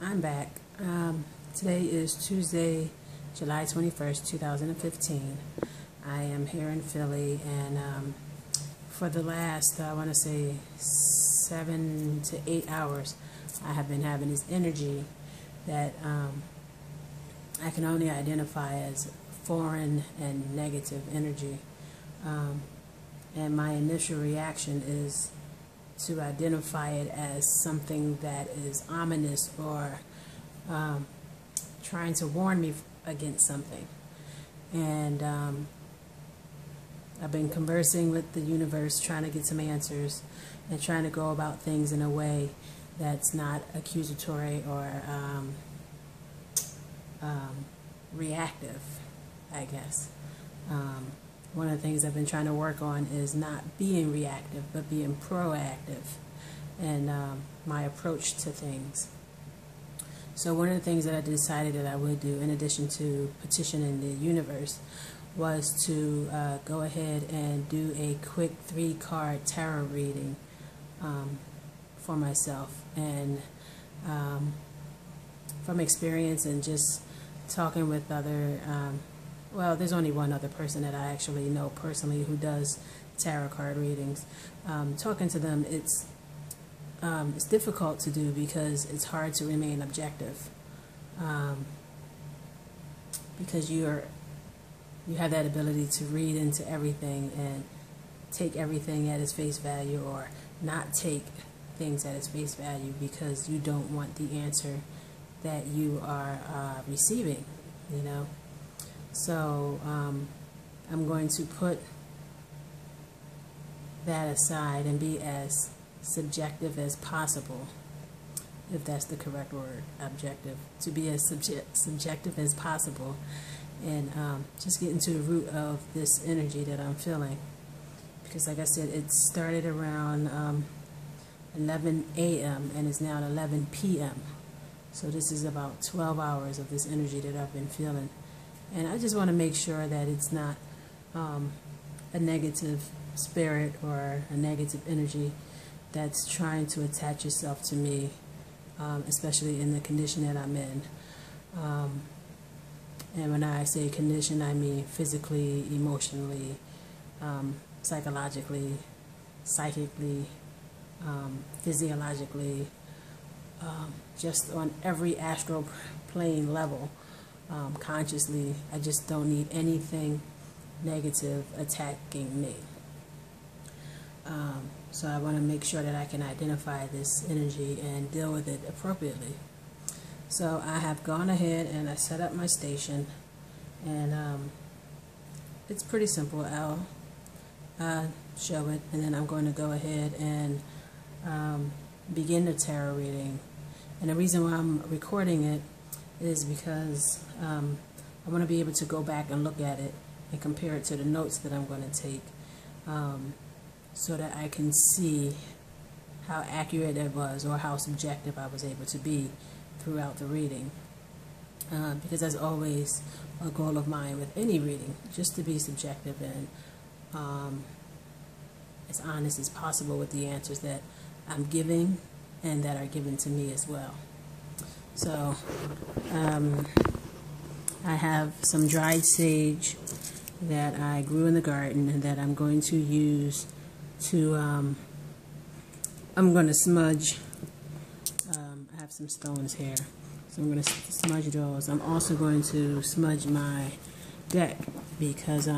I'm back. Today is Tuesday, July 21st, 2015. I am here in Philly, and for the last, I want to say, 7 to 8 hours, I have been having this energy that I can only identify as foreign and negative energy. And my initial reaction is to identify it as something that is ominous or trying to warn me against something. And I've been conversing with the universe, trying to get some answers and trying to go about things in a way that's not accusatory or reactive, I guess. One of the things I've been trying to work on is not being reactive, but being proactive in my approach to things. So one of the things that I decided that I would do, in addition to petitioning the universe, was to go ahead and do a quick 3-card tarot reading for myself. And from experience and just talking with other well, there's only one other person that I actually know personally who does tarot card readings. Talking to them, it's difficult to do because it's hard to remain objective, because you have that ability to read into everything and take everything at its face value, or not take things at its face value because you don't want the answer that you are receiving, you know. So I'm going to put that aside and be as subjective as possible, if that's the correct word, objective, to be as subjective as possible, and just get into the root of this energy that I'm feeling. Because like I said, it started around 11 a.m. and is now 11 p.m. So this is about 12 hours of this energy that I've been feeling. And I just want to make sure that it's not a negative spirit or a negative energy that's trying to attach itself to me, especially in the condition that I'm in. And when I say condition, I mean physically, emotionally, psychologically, psychically, physiologically, just on every astral plane level. Consciously, I just don't need anything negative attacking me. So I want to make sure that I can identify this energy and deal with it appropriately. So I have gone ahead and I set up my station, and it's pretty simple. I'll show it, and then I'm going to go ahead and begin the tarot reading. And the reason why I'm recording it is because I want to be able to go back and look at it and compare it to the notes that I'm going to take, so that I can see how accurate it was or how subjective I was able to be throughout the reading. Because that's always a goal of mine with any reading, just to be subjective and as honest as possible with the answers that I'm giving and that are given to me as well. So I have some dried sage that I grew in the garden and that I'm going to use to, I'm going to smudge. I have some stones here, so I'm going to smudge those. I'm also going to smudge my deck, because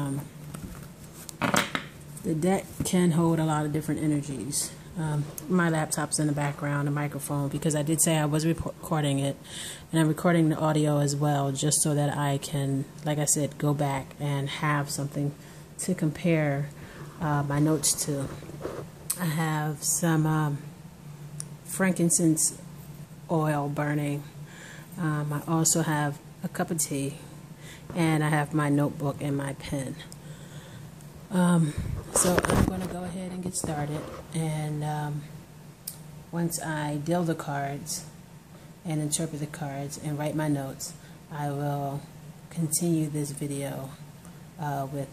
the deck can hold a lot of different energies. My laptop's in the background, the microphone, because I did say I was recording it, and I'm recording the audio as well, just so that I can, like I said, go back and have something to compare my notes to. I have some frankincense oil burning. I also have a cup of tea, and I have my notebook and my pen. So I'm going to go ahead and get started, and once I deal the cards and interpret the cards and write my notes, I will continue this video with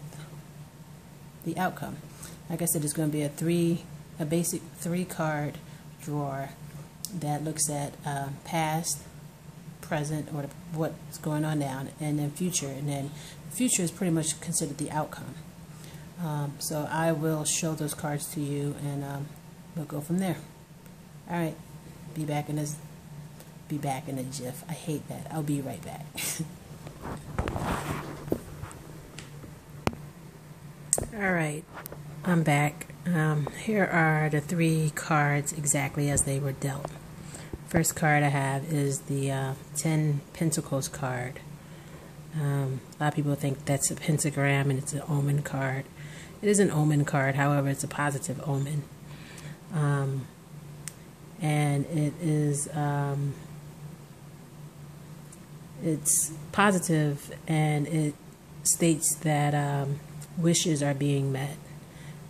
the outcome. Like I said, it's going to be a basic 3-card drawer that looks at past, present, or what's going on now, and then future. And then the future is pretty much considered the outcome. So I will show those cards to you, and we'll go from there. All right. Be back in a jiff. I hate that. I'll be right back. All right, I'm back. Here are the 3 cards exactly as they were dealt. First card I have is the 10 Pentacles card. A lot of people think that's a pentagram and it's an omen card. It is an omen card, however, it's a positive omen. And it is it's positive, and it states that wishes are being met,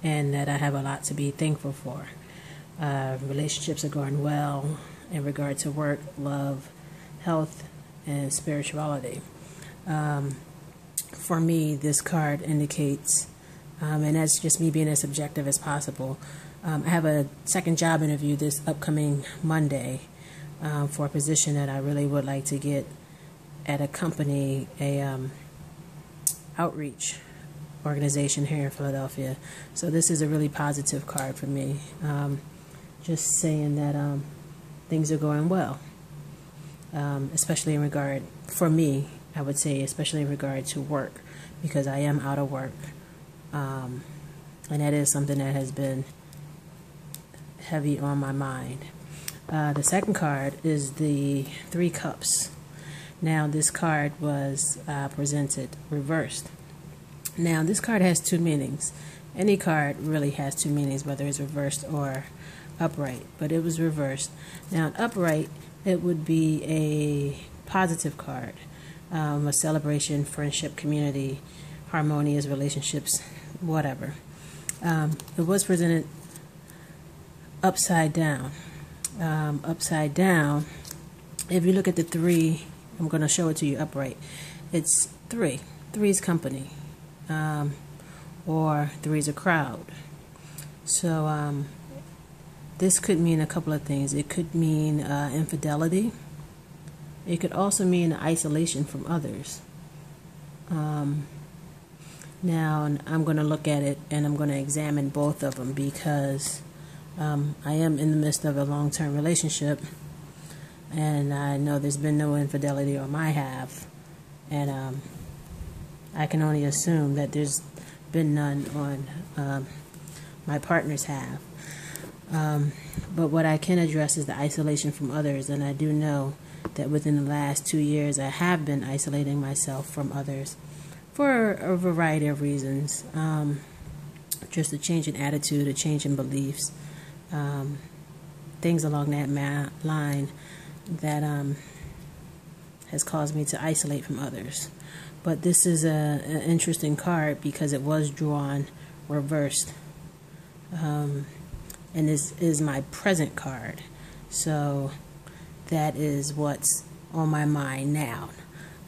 and that I have a lot to be thankful for. Relationships are going well in regard to work, love, health, and spirituality. For me, this card indicates, and that's just me being as subjective as possible, I have a second job interview this upcoming Monday for a position that I really would like to get at a company, outreach organization here in Philadelphia. So this is a really positive card for me. Just saying that things are going well, especially in regard, for me, I would say, especially in regard to work, because I am out of work. And that is something that has been heavy on my mind. The second card is the 3 Cups. Now this card was presented reversed. Now this card has 2 meanings. Any card really has 2 meanings, whether it's reversed or upright, but it was reversed. Now upright, it would be a positive card, a celebration, friendship, community, harmonious relationships, whatever. It was presented upside down. Upside down, if you look at the 3, I'm going to show it to you upright. It's 3. 3 is company, or 3 is a crowd. So this could mean a couple of things. It could mean infidelity. It could also mean isolation from others. Now I'm going to look at it, and I'm going to examine both of them, because I am in the midst of a long-term relationship, and I know there's been no infidelity on my half, and I can only assume that there's been none on my partner's half. But what I can address is the isolation from others, and I do know that within the last 2 years I have been isolating myself from others for a variety of reasons. Just a change in attitude, a change in beliefs, things along that line that has caused me to isolate from others. But this is an interesting card because it was drawn reversed, and this is my present card, so that is what's on my mind now.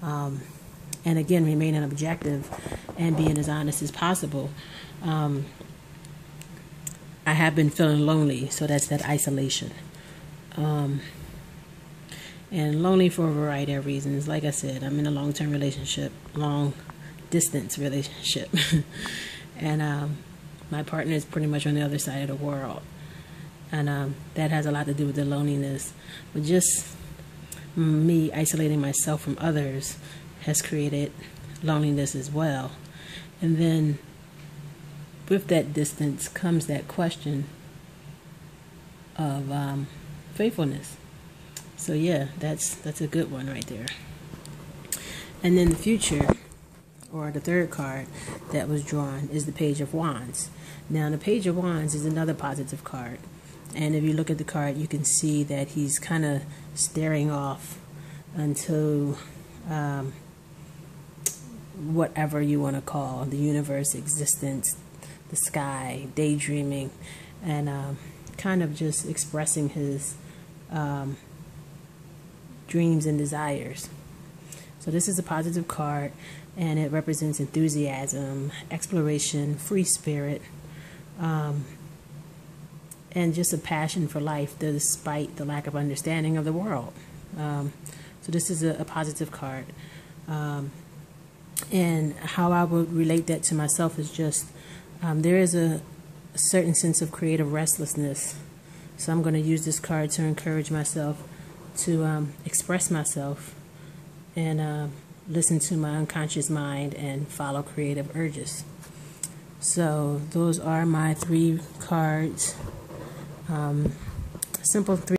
And again, remaining objective and being as honest as possible, I have been feeling lonely, so that's that isolation. And lonely for a variety of reasons. Like I said, I'm in a long-term relationship, long-distance relationship. And my partner is pretty much on the other side of the world. And that has a lot to do with the loneliness. But just me isolating myself from others has created loneliness as well. And then with that distance comes that question of faithfulness. So yeah, that's a good one right there. And then the future, or the third card that was drawn, is the Page of Wands. Now the Page of Wands is another positive card. And if you look at the card, you can see that he's kind of staring off into whatever you want to call the universe, existence, the sky, daydreaming, and kind of just expressing his dreams and desires. So this is a positive card, and it represents enthusiasm, exploration, free spirit, and just a passion for life despite the lack of understanding of the world. So So this is a positive card. And how I would relate that to myself is just there is a certain sense of creative restlessness. So I'm going to use this card to encourage myself to express myself and listen to my unconscious mind and follow creative urges. So those are my 3 cards. Simple 3